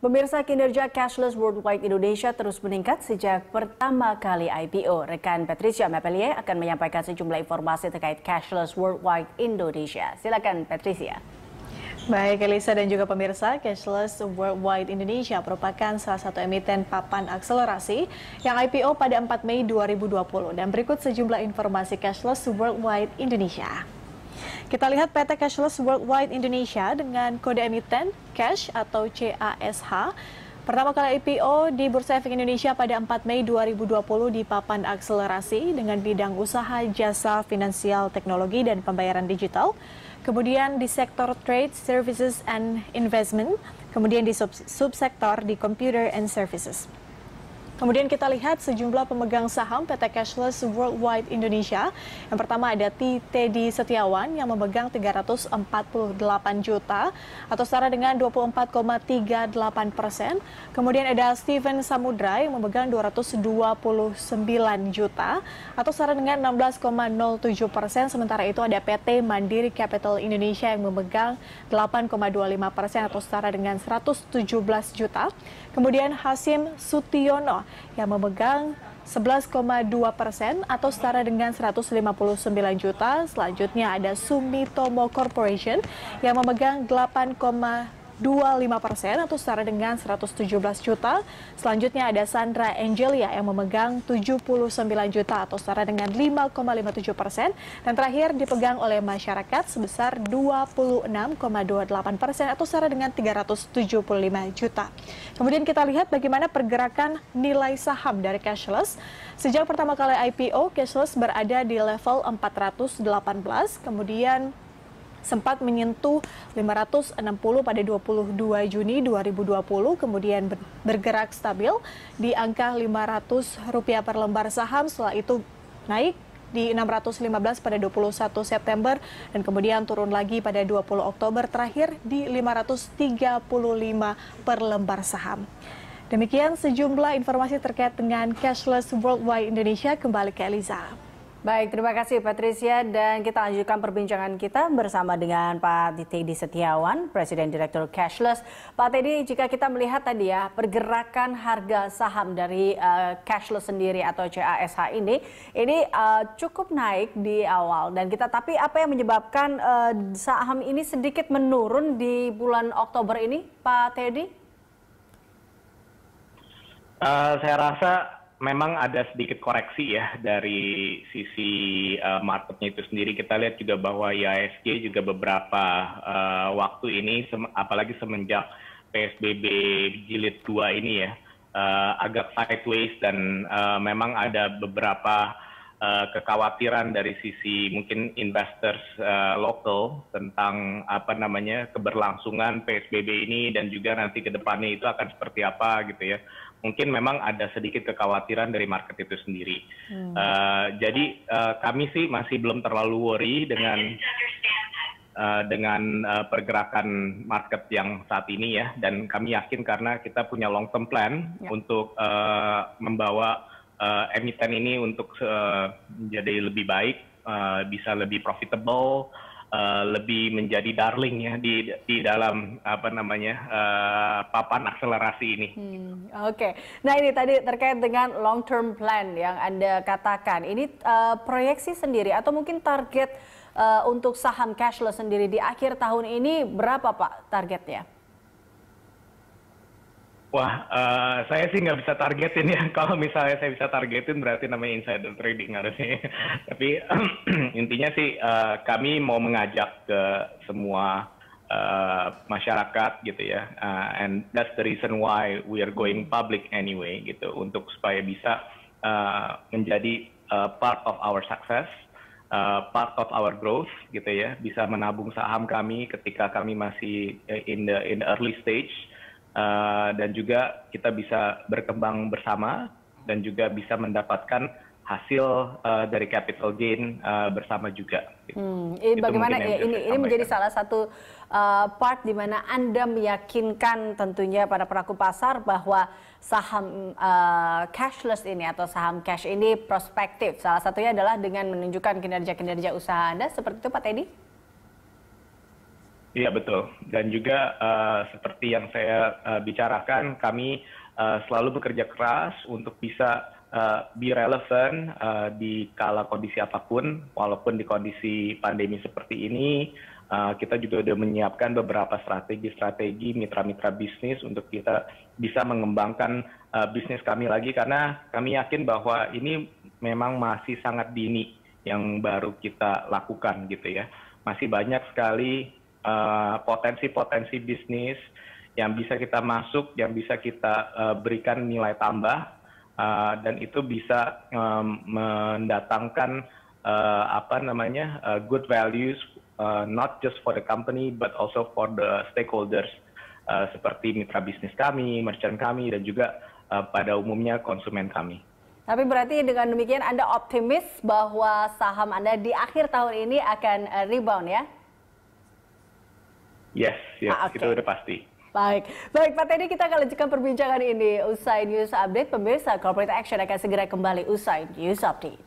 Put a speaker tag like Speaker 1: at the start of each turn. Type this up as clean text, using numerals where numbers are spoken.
Speaker 1: Pemirsa, kinerja Cashless Worldwide Indonesia terus meningkat sejak pertama kali IPO. Rekan Patricia Mapelier akan menyampaikan sejumlah informasi terkait Cashless Worldwide Indonesia. Silakan Patricia.
Speaker 2: Baik Elisa dan juga pemirsa, Cashless Worldwide Indonesia merupakan salah satu emiten papan akselerasi yang IPO pada 4 Mei 2020. Dan berikut sejumlah informasi Cashless Worldwide Indonesia. Kita lihat PT Cashless Worldwide Indonesia dengan kode emiten CASH atau CASH. Pertama kali IPO di Bursa Efek Indonesia pada 4 Mei 2020 di papan akselerasi dengan bidang usaha jasa finansial teknologi dan pembayaran digital. Kemudian di sektor trade, services, and investment. Kemudian di subsektor di computer and services. Kemudian kita lihat sejumlah pemegang saham PT Cashless Worldwide Indonesia. Yang pertama ada Teddy Setiawan yang memegang 348 juta atau setara dengan 24,38%. Kemudian ada Steven Samudra yang memegang 229 juta atau setara dengan 16,07%. Sementara itu ada PT Mandiri Capital Indonesia yang memegang 8,25% atau setara dengan 117 juta. Kemudian Hasim Sutiono yang memegang 11,2% atau setara dengan 159 juta. Selanjutnya ada Sumitomo Corporation yang memegang 8,25% atau setara dengan 117 juta. Selanjutnya ada Sandra Angelia yang memegang 79 juta atau setara dengan 5,57%. Dan terakhir dipegang oleh masyarakat sebesar 26,28% atau setara dengan 375 juta. Kemudian kita lihat bagaimana pergerakan nilai saham dari Cashless. Sejak pertama kali IPO, Cashless berada di level 418, kemudian sempat menyentuh 560 pada 22 Juni 2020, kemudian bergerak stabil di angka Rp500 per lembar saham, setelah itu naik di 615 pada 21 September dan kemudian turun lagi pada 20 Oktober, terakhir di 535 per lembar saham. Demikian sejumlah informasi terkait dengan Cashless Worldwide Indonesia. Kembali ke Eliza.
Speaker 1: Baik, terima kasih Patricia, dan kita lanjutkan perbincangan kita bersama dengan Pak Teddy Setiawan, Presiden Direktur Cashless. Pak Teddy, jika kita melihat tadi ya pergerakan harga saham dari Cashless sendiri atau CASH ini cukup naik di awal, dan tapi apa yang menyebabkan saham ini sedikit menurun di bulan Oktober ini, Pak Teddy?
Speaker 3: Saya rasa memang ada sedikit koreksi ya dari sisi marketnya itu sendiri. Kita lihat juga bahwa IHSG juga beberapa waktu ini, apalagi semenjak PSBB jilid 2 ini ya, agak sideways dan memang ada beberapa kekhawatiran dari sisi mungkin investors lokal tentang keberlangsungan PSBB ini dan juga nanti ke depannya itu akan seperti apa gitu ya. Mungkin memang ada sedikit kekhawatiran dari market itu sendiri. Jadi kami sih masih belum terlalu worry dengan pergerakan market yang saat ini ya. Dan kami yakin karena kita punya long term plan untuk membawa emiten ini untuk menjadi lebih baik, bisa lebih profitable, lebih menjadi darling ya di dalam papan akselerasi ini.
Speaker 1: Oke. Nah, ini tadi terkait dengan long term plan yang Anda katakan. Ini proyeksi sendiri atau mungkin target untuk saham Cashless sendiri di akhir tahun ini berapa Pak targetnya?
Speaker 3: Wah, saya sih nggak bisa targetin ya. Kalau misalnya saya bisa targetin berarti namanya insider trading harusnya. Tapi intinya sih kami mau mengajak ke semua masyarakat gitu ya. And that's the reason why we are going public anyway gitu. Untuk supaya bisa menjadi part of our success, part of our growth gitu ya. Bisa menabung saham kami ketika kami masih in the early stage. Dan juga kita bisa berkembang bersama dan juga bisa mendapatkan hasil dari capital gain bersama juga.
Speaker 1: Ini bagaimana ini menjadi salah satu part di mana Anda meyakinkan tentunya pada pelaku pasar bahwa saham cashless ini atau saham cash ini prospektif. Salah satunya adalah dengan menunjukkan kinerja usaha Anda, seperti itu Pak Teddy?
Speaker 3: Iya betul. Dan juga seperti yang saya bicarakan, kami selalu bekerja keras untuk bisa be relevant di kala kondisi apapun, walaupun di kondisi pandemi seperti ini, kita juga sudah menyiapkan beberapa strategi mitra-mitra bisnis untuk kita bisa mengembangkan bisnis kami lagi, karena kami yakin bahwa ini memang masih sangat dini yang baru kita lakukan gitu ya. Masih banyak sekali potensi-potensi bisnis yang bisa kita masuk, yang bisa kita berikan nilai tambah, dan itu bisa mendatangkan good values, not just for the company but also for the stakeholders, seperti mitra bisnis kami, merchant kami, dan juga pada umumnya konsumen kami.
Speaker 1: Tapi berarti dengan demikian Anda optimis bahwa saham Anda di akhir tahun ini akan rebound ya?
Speaker 3: Yes,
Speaker 1: Okay.
Speaker 3: itu udah pasti.
Speaker 1: Baik Pak Teddy, kita akan lanjutkan perbincangan ini usai News Update. Pemirsa, Corporate Action akan segera kembali usai News Update.